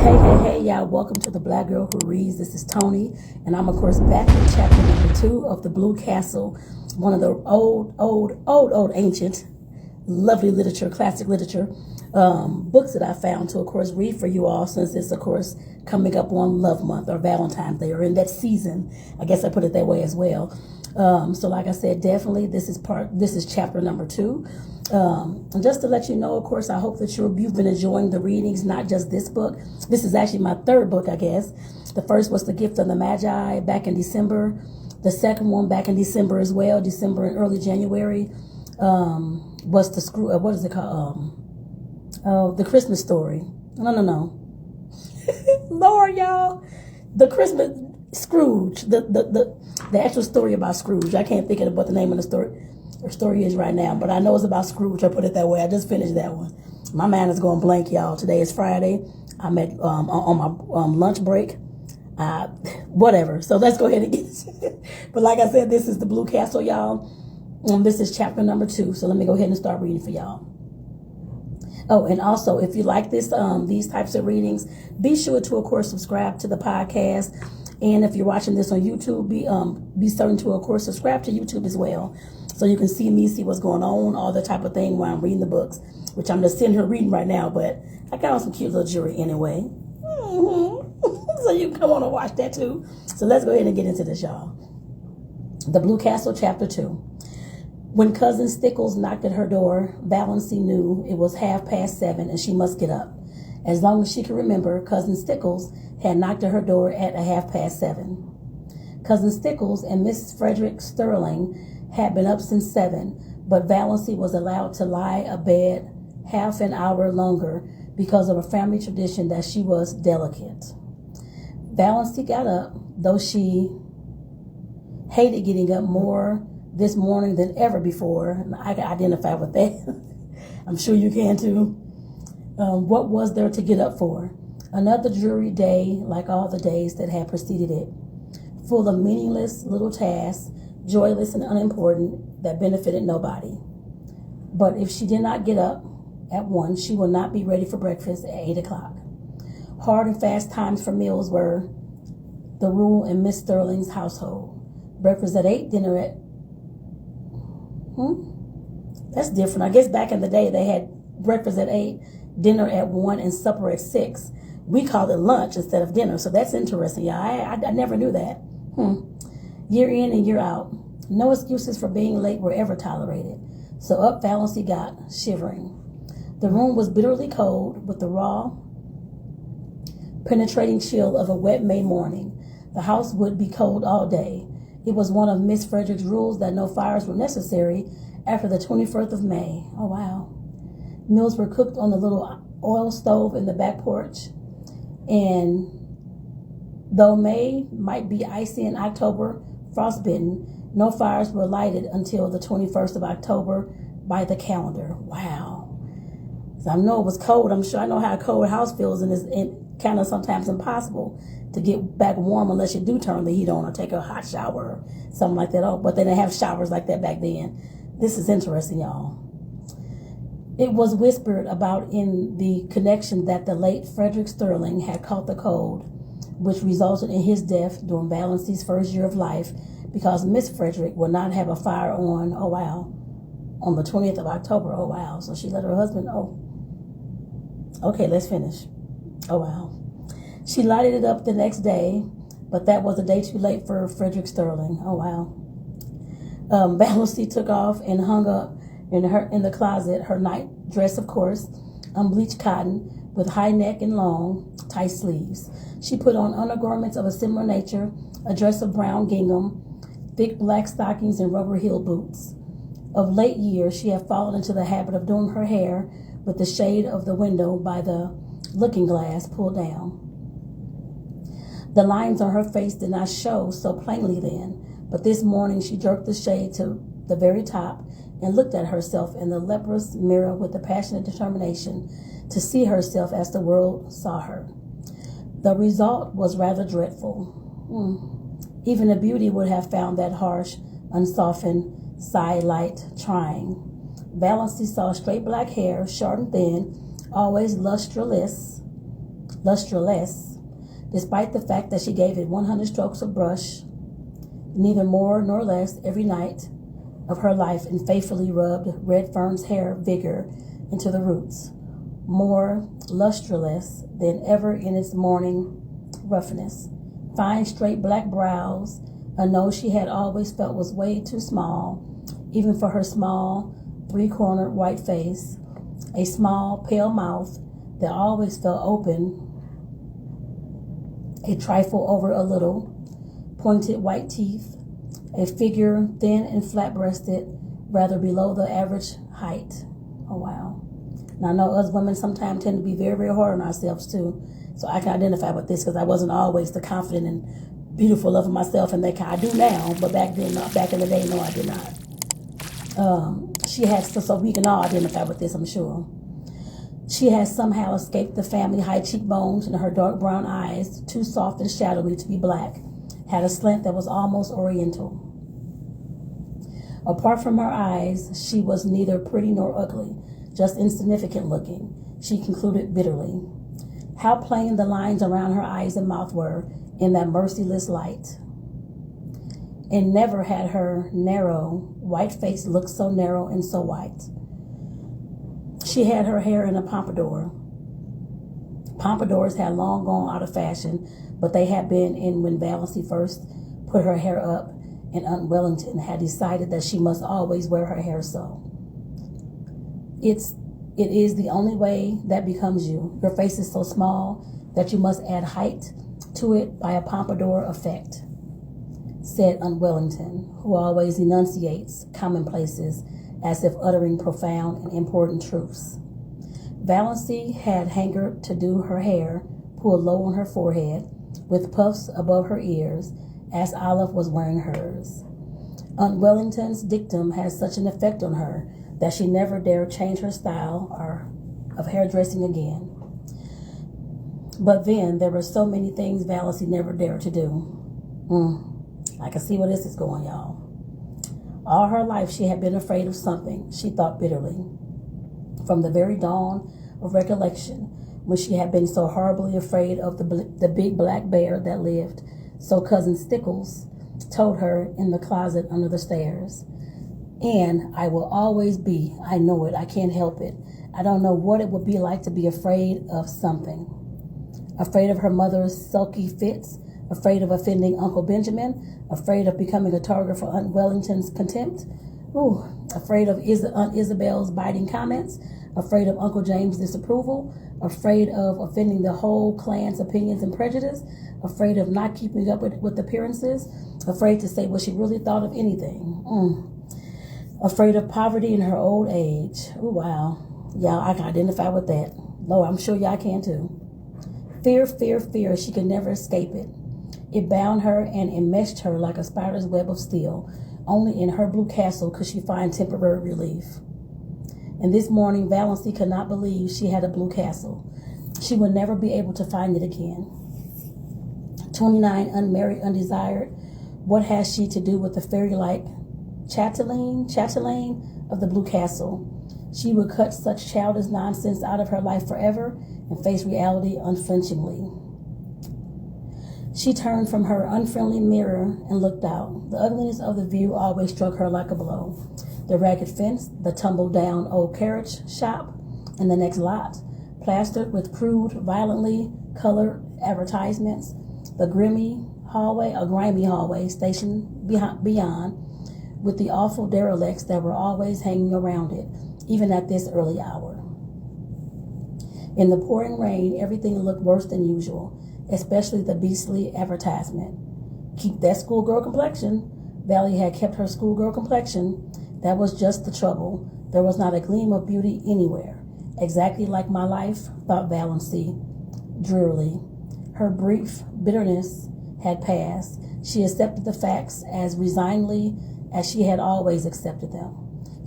Hey, y'all. Welcome to the Black Girl Who Reads. This is Tony, and I'm, of course, back with chapter number 2 of The Blue Castle, one of the old, ancient, lovely literature, classic literature books that I found to, of course, read for you all, since it's, of course, coming up on Love Month or Valentine's Day, or in that season. I guess I put it that way as well. So like I said, definitely this is chapter number 2. And just to let you know, of course, I hope that you've been enjoying the readings, not just this book. This is actually my third book, I guess. The first was The Gift of the Magi back in December. The second one back in December as well, December and early January, was the what is it called? The Christmas Story. No. Lord, y'all. The Christmas Scrooge. The actual story about Scrooge. I can't think of what the name of the story is right now, but I know it's about Scrooge. I put it that way. I just finished that one. My mind is going blank, y'all. Today is Friday. I'm at on my lunch break. Whatever. So let's go ahead and get it. But like I said, this is the Blue Castle, y'all. This is chapter number 2. So let me go ahead and start reading for y'all. Oh, and also, if you like these types of readings, be sure to, of course, subscribe to the podcast. And if you're watching this on YouTube, be certain to, of course, subscribe to YouTube as well, so you can see me, see what's going on, all that type of thing while I'm reading the books, which I'm just sitting here reading right now. But I got on some cute little jewelry anyway. So you can come on and watch that too. So let's go ahead and get into this, y'all. The Blue Castle, chapter 2. When Cousin Stickles knocked at her door, Valancy knew it was 7:30 and she must get up. As long as she could remember, Cousin Stickles had knocked at her door at 7:30. Cousin Stickles and Miss Frederick Sterling had been up since 7, but Valancy was allowed to lie abed half an hour longer because of a family tradition that she was delicate. Valancy got up, though she hated getting up more this morning than ever before. I can identify with that. I'm sure you can too. What was there to get up for? Another dreary day, like all the days that had preceded it, full of meaningless little tasks, joyless and unimportant, that benefited nobody. But if she did not get up at 1, she would not be ready for breakfast at 8 o'clock. Hard and fast times for meals were the rule in Miss Sterling's household. Breakfast at 8, dinner at... That's different. I guess back in the day they had breakfast at 8, dinner at 1, and supper at 6. We call it lunch instead of dinner, so that's interesting. Yeah, I never knew that. Year in and year out, no excuses for being late were ever tolerated. So up Valancy got, shivering. The room was bitterly cold, with the raw, penetrating chill of a wet May morning. The house would be cold all day. It was one of Miss Frederick's rules that no fires were necessary after the 21st of May. Oh, wow. Meals were cooked on the little oil stove in the back porch. And though May might be icy and October frostbitten, no fires were lighted until the 21st of October by the calendar. Wow. So I know it was cold. I'm sure I know how a cold house feels, and it's kind of sometimes impossible to get back warm unless you do turn the heat on or take a hot shower or something like that. Oh, but they didn't have showers like that back then. This is interesting, y'all. It was whispered about in the connection that the late Frederick Sterling had caught the cold, which resulted in his death during Valancy's first year of life, because Miss Frederick would not have a fire on, oh wow, on the 20th of October, oh wow. So she let her husband, okay, let's finish. Oh wow. She lighted it up the next day, but that was a day too late for Frederick Sterling. Oh wow. Valancy took off and hung up in the closet her night dress, of course, unbleached cotton with high neck and long, tight sleeves. She put on undergarments of a similar nature, a dress of brown gingham, thick black stockings, and rubber-heeled boots. Of late years, she had fallen into the habit of doing her hair with the shade of the window by the looking glass pulled down. The lines on her face did not show so plainly then, but this morning she jerked the shade to the very top and looked at herself in the leprous mirror with the passionate determination to see herself as the world saw her. The result was rather dreadful. Even a beauty would have found that harsh, unsoftened side light trying. Valancy saw straight black hair, short and thin, always lustreless, lustreless, despite the fact that she gave it 100 strokes of brush, neither more nor less, every night of her life, and faithfully rubbed Red Fern's hair vigor into the roots, more lustreless than ever in its morning roughness. Fine, straight black brows, a nose she had always felt was way too small, even for her small, three-cornered white face, a small, pale mouth that always felt open, a trifle over a little, pointed white teeth, a figure thin and flat-breasted, rather below the average height. Oh, wow. Now, I know us women sometimes tend to be very, very hard on ourselves, too. So I can identify with this because I wasn't always the confident and beautiful love of myself and that kind. I do now, but back then, back in the day, no, I did not. She had, so we can all identify with this, I'm sure. She had somehow escaped the family high cheekbones, and her dark brown eyes, too soft and shadowy to be black, had a slant that was almost oriental. Apart from her eyes, she was neither pretty nor ugly, just insignificant looking, she concluded bitterly. How plain the lines around her eyes and mouth were in that merciless light. And never had her narrow, white face looked so narrow and so white. She had her hair in a pompadour. Pompadours had long gone out of fashion, but they had been in when Valancy first put her hair up, and Aunt Wellington had decided that she must always wear her hair so. It is the only way that becomes you. Your face is so small that you must add height to it by a pompadour effect, said Aunt Wellington, who always enunciates commonplaces as if uttering profound and important truths. Valancy had hankered to do her hair pulled low on her forehead, with puffs above her ears, as Olive was wearing hers. Aunt Wellington's dictum had such an effect on her that she never dared change her style of hairdressing again. But then there were so many things Valancy never dared to do. I can see where this is going, y'all. All her life she had been afraid of something, she thought bitterly. From the very dawn of recollection, when she had been so horribly afraid of the big black bear that lived, so Cousin Stickles told her, in the closet under the stairs. And I will always be, I know it, I can't help it. I don't know what it would be like to be afraid of something. Afraid of her mother's sulky fits, afraid of offending Uncle Benjamin, afraid of becoming a target for Aunt Wellington's contempt, afraid of Aunt Isabel's biting comments, afraid of Uncle James' disapproval, afraid of offending the whole clan's opinions and prejudice, afraid of not keeping up with appearances, afraid to say what she really thought of anything. Afraid of poverty in her old age. Oh, wow. Y'all, I can identify with that. Lord, I'm sure y'all can too. Fear, fear, fear. She could never escape it. It bound her and enmeshed her like a spider's web of steel. Only in her blue castle could she find temporary relief. And this morning, Valancy could not believe she had a blue castle. She would never be able to find it again. 29, unmarried, undesired. What has she to do with the fairy-like chatelaine of the blue castle? She would cut such childish nonsense out of her life forever and face reality unflinchingly. She turned from her unfriendly mirror and looked out. The ugliness of the view always struck her like a blow. The ragged fence, the tumble-down old carriage shop, and the next lot, plastered with crude, violently colored advertisements, the grimy hallway stationed beyond, with the awful derelicts that were always hanging around it, even at this early hour. In the pouring rain, everything looked worse than usual, especially the beastly advertisement. Keep that schoolgirl complexion. Valley had kept her schoolgirl complexion. That was just the trouble. There was not a gleam of beauty anywhere. Exactly like my life, thought Valancy drearily. Her brief bitterness had passed. She accepted the facts as resignedly as she had always accepted them.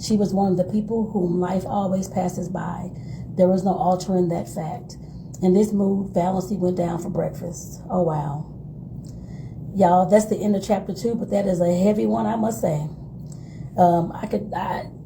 She was one of the people whom life always passes by. There was no altering that fact. In this mood, Valancy went down for breakfast. Oh, wow. Y'all, that's the end of chapter 2, but that is a heavy one, I must say. I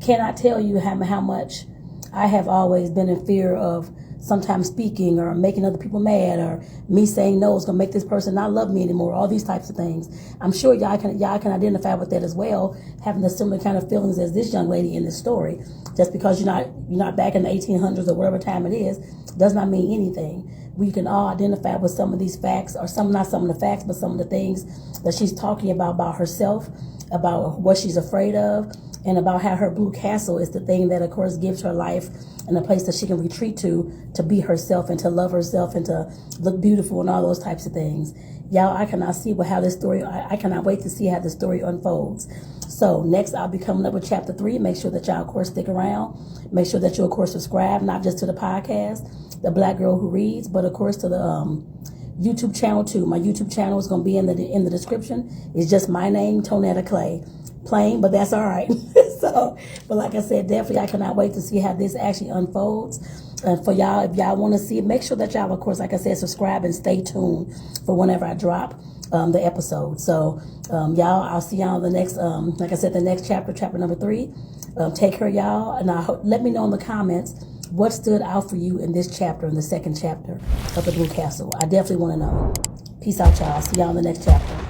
cannot tell you how much I have always been in fear of sometimes speaking or making other people mad, or me saying no is gonna make this person not love me anymore, all these types of things. I'm sure y'all can identify with that as well, having the similar kind of feelings as this young lady in this story. Just because you're not back in the 1800s or whatever time it is, does not mean anything. We can all identify with some of these facts, or not some of the facts, but some of the things that she's talking about herself, about what she's afraid of, and about how her blue castle is the thing that, of course, gives her life and a place that she can retreat to be herself and to love herself and to look beautiful and all those types of things. Y'all, I cannot wait to see how the story unfolds. So next, I'll be coming up with chapter 3. Make sure that y'all, of course, stick around. Make sure that you, of course, subscribe, not just to the podcast, The Black Girl Who Reads, but, of course, to the YouTube channel, too. My YouTube channel is going to be in the description. It's just my name, Tonetta Clay. Plain, but that's all right. So, but like I said, definitely I cannot wait to see how this actually unfolds. And for y'all, if y'all want to see it, make sure that y'all, of course, like I said, subscribe and stay tuned for whenever I drop the episode. So, y'all, I'll see y'all in the next, like I said, the next chapter number 3. Take care, y'all, and let me know in the comments what stood out for you in this chapter, in the second chapter of the Blue Castle. I definitely want to know. Peace out, y'all. See y'all in the next chapter.